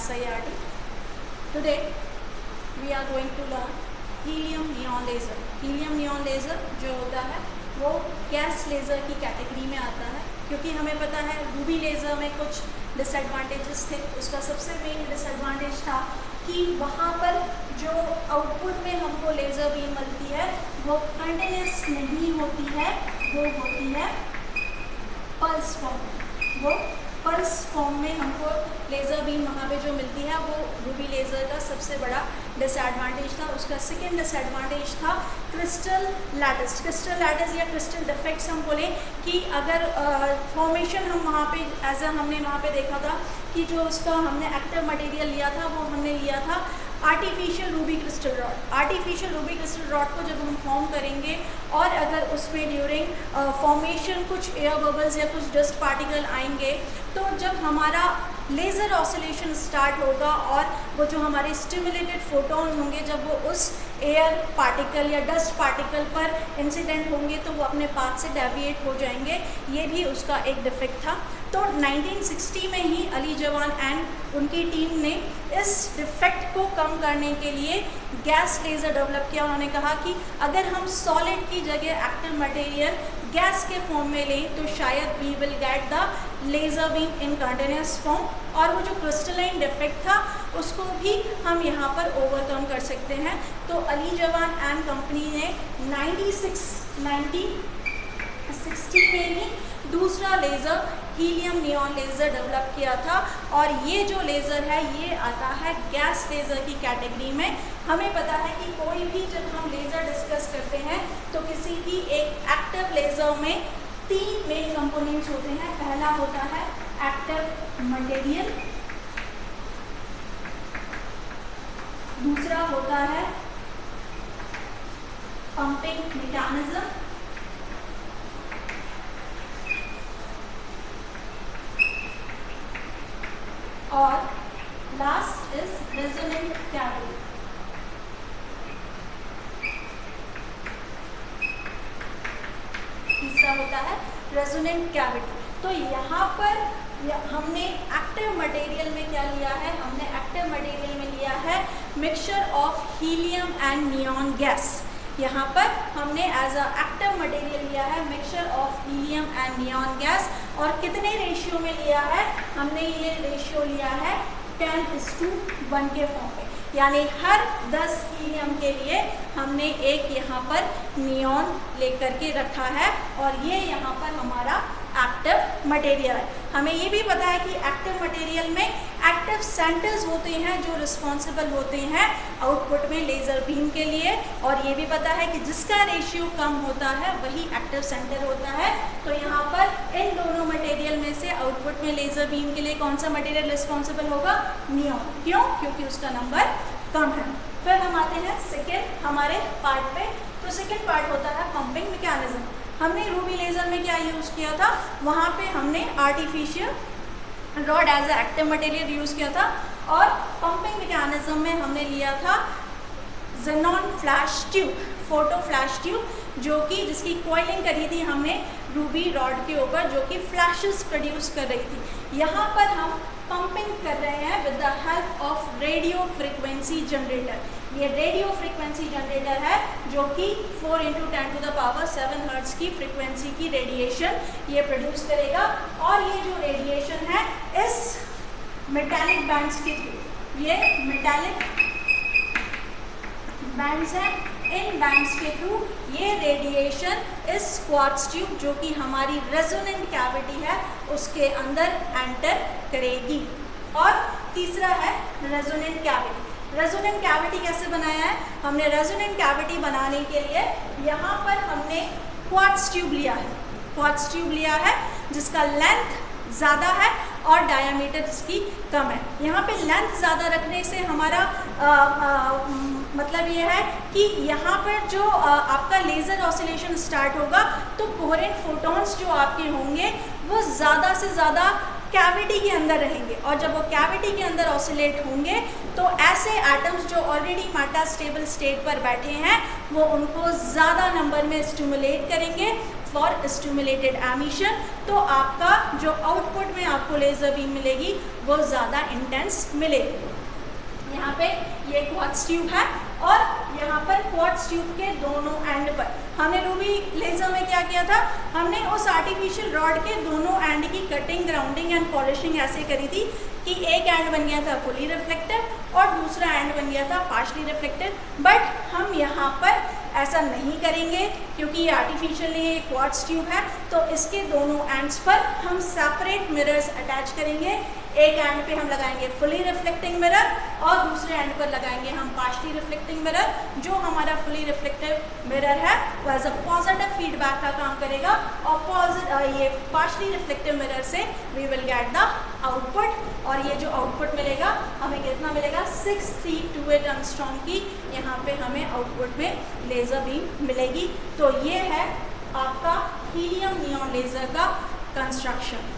SIRT. Today we are going to learn helium neon laser. Helium neon laser जो होता है वो gas laser की कैटेगरी में आता है, क्योंकि हमें पता है रूबी लेज़र में कुछ डिसएडवांटेजेस थे. उसका सबसे मेन डिसएडवांटेज था कि वहाँ पर जो आउटपुट में हमको लेज़र बीम मिलती है वो कंटिन्यूस नहीं होती है, वो होती है पल्स फॉर्म. वो पल्स फॉर्म में हमको लेज़र बीम वहाँ पे जो मिलती है वो रूबी लेज़र का सबसे बड़ा डिसएडवांटेज था. उसका सेकेंड डिसएडवांटेज था क्रिस्टल लैटिस. क्रिस्टल लैटिस या क्रिस्टल डिफेक्ट्स हम बोलें कि अगर फॉर्मेशन हम वहाँ पे हमने वहाँ पे देखा था कि जो उसका हमने एक्टिव मटेरियल लिया था वो हमने लिया था artificial Ruby crystal rod. Artificial Ruby crystal rod को जब हम फॉर्म करेंगे और अगर उसमें ड्यूरिंग फॉर्मेशन कुछ एयर बबल्स या कुछ डस्ट पार्टिकल आएंगे तो जब हमारा लेज़र ऑसिलेशन स्टार्ट होगा और वो जो हमारे स्टिमुलेटेड फोटोन होंगे जब वो उस एयर पार्टिकल या डस्ट पार्टिकल पर इंसिडेंट होंगे तो वो अपने पाथ से डेविएट हो जाएंगे. ये भी उसका एक डिफेक्ट था. तो 1960 में ही अली जवान एंड उनकी टीम ने इस डिफेक्ट को कम करने के लिए गैस लेज़र डेवलप किया. उन्होंने कहा कि अगर हम सॉलिड की जगह एक्टिव मटेरियल गैस के फॉर्म में लें तो शायद we will get the laser beam in continuous form, और वो जो क्रिस्टलाइन डिफेक्ट था उसको भी हम यहाँ पर ओवरकम कर सकते हैं. तो अली जवान एंड कंपनी ने 1960 में ही दूसरा laser helium neon laser develop किया था, और ये जो लेज़र है ये आता है गैस लेज़र की कैटेगरी में. हमें पता है कि कोई भी जब हम लेज़र डिस्कस करते हैं तो किसी भी एक एक्टिव लेज़र में 3 मेन कंपोनेंट्स होते हैं. पहला होता है एक्टिव मटेरियल, दूसरा होता है पंपिंग मैकेनिज्म, और लास्ट इज रेजोनेंट कैविटी. तीसरा होता है रेजोनेंट कैविटी. तो यहाँ पर हमने एक्टिव मटेरियल में क्या लिया है, हमने एक्टिव मटेरियल में लिया है mixture of helium and neon gas. यहाँ पर हमने एज अ एक्टिव मटेरियल लिया है mixture of helium and neon gas. और कितने रेशियो में लिया है, हमने ये रेशियो लिया है 10:1 के फॉर्म में, यानी हर 10 हीलियम के लिए हमने एक यहाँ पर नियॉन लेकर के रखा है, और ये यहाँ पर हमारा एक्टिव मटेरियल है. हमें ये भी पता है कि एक्टिव मटेरियल में एक्टिव सेंटर्स होते हैं जो रिस्पॉन्सिबल होते हैं आउटपुट में लेज़र बीम के लिए, और ये भी पता है कि जिसका रेशियो कम होता है वही एक्टिव सेंटर होता है. तो यहाँ पर इन दोनों मटेरियल में से आउटपुट में लेज़र बीम के लिए कौन सा मटेरियल रिस्पॉन्सिबल होगा, नियॉन. क्यों? क्योंकि उसका नंबर कम है. फिर हम आते हैं सेकेंड हमारे पार्ट पे. तो सेकेंड पार्ट होता है पंपिंग मैकेनिज्म. हमने रूबी लेज़र में क्या यूज़ किया था, वहाँ पे हमने artificial rod as a active material use किया था, और पंपिंग मैकेनिज्म में हमने लिया था xenon flash tube, photo flash tube, जो कि जिसकी कॉइलिंग करी थी हमने रूबी रॉड के ऊपर जो कि फ्लैशेस प्रोड्यूस कर रही थी. यहाँ पर हम पंपिंग कर रहे हैं with the help of radio frequency generator. ये रेडियो फ्रिक्वेंसी जनरेटर है जो कि 4×10⁷ हर्ट्ज की फ्रिक्वेंसी की रेडिएशन ये प्रोड्यूस करेगा, और ये जो रेडिएशन है इस मेटालिक बैंड्स के थ्रू, ये मेटालिक बैंड्स हैं, इन बैंड्स के थ्रू ये रेडिएशन इस क्वार्ट्ज ट्यूब जो कि हमारी रेजोनेंट कैविटी है उसके अंदर एंटर करेगी. और तीसरा है रेजोनेंट कैविटी. रेजोनेंट कैविटी कैसे बनाया है, हमने रेजोनेंट कैविटी बनाने के लिए यहाँ पर हमने क्वार्ट्ज ट्यूब लिया है. क्वार्ट्ज ट्यूब लिया है जिसका लेंथ ज़्यादा है और डायामीटर इसकी कम है. यहाँ पे लेंथ ज़्यादा रखने से हमारा मतलब ये है कि यहाँ पर जो आपका लेज़र ऑसिलेशन स्टार्ट होगा तो कोहेरेंट फोटॉन्स जो आपके होंगे वो ज़्यादा से ज़्यादा कैविटी के अंदर रहेंगे, और जब वो कैविटी के अंदर ऑसिलेट होंगे तो ऐसे एटम्स जो ऑलरेडी मेटास्टेबल स्टेट पर बैठे हैं वो उनको ज़्यादा नंबर में स्टिमुलेट करेंगे, फॉर स्टिमुलेटेड एमिशन, तो आपका जो आउटपुट में आपको लेज़र बीम मिलेगी वो ज़्यादा इंटेंस मिलेगी। यहाँ पे ये क्वार्ट्ज ट्यूब है और यहाँ पर क्वार्ट्ज ट्यूब के दोनों एंड पर हमने रूबी लेज़र में क्या किया था, हमने उस आर्टिफिशियल रॉड के दोनों एंड की कटिंग, ग्राउंडिंग एंड पॉलिशिंग ऐसे करी थी कि एक एंड बन गया था फुली रिफ्लेक्टिव और दूसरा एंड बन गया था पार्शली रिफ्लेक्टिव। बट हम यहाँ पर ऐसा नहीं करेंगे क्योंकि ये आर्टिफिशियल ये क्वार्ट्ज ट्यूब है, तो इसके दोनों एंड्स पर हम सेपरेट मिरर्स अटैच करेंगे। एक एंड पे हम लगाएंगे फुली रिफ्लेक्टिंग मिरर और दूसरे एंड पर लगाएंगे हम पार्शली रिफ्लेक्टिंग मिरर। जो हमारा फुली रिफ्लेक्टिव मिरर है वो एज अ पॉजिटिव फीडबैक का काम करेगा और ये पार्शली रिफ्लेक्टिव मिरर से we will get the output. और ये जो आउटपुट मिलेगा हमें कितना मिलेगा, 6328 एंगस्ट्रॉम की यहाँ पे हमें आउटपुट में लेज़र बीम मिलेगी। तो ये है आपका हीलियम नियॉन लेज़र का कंस्ट्रक्शन।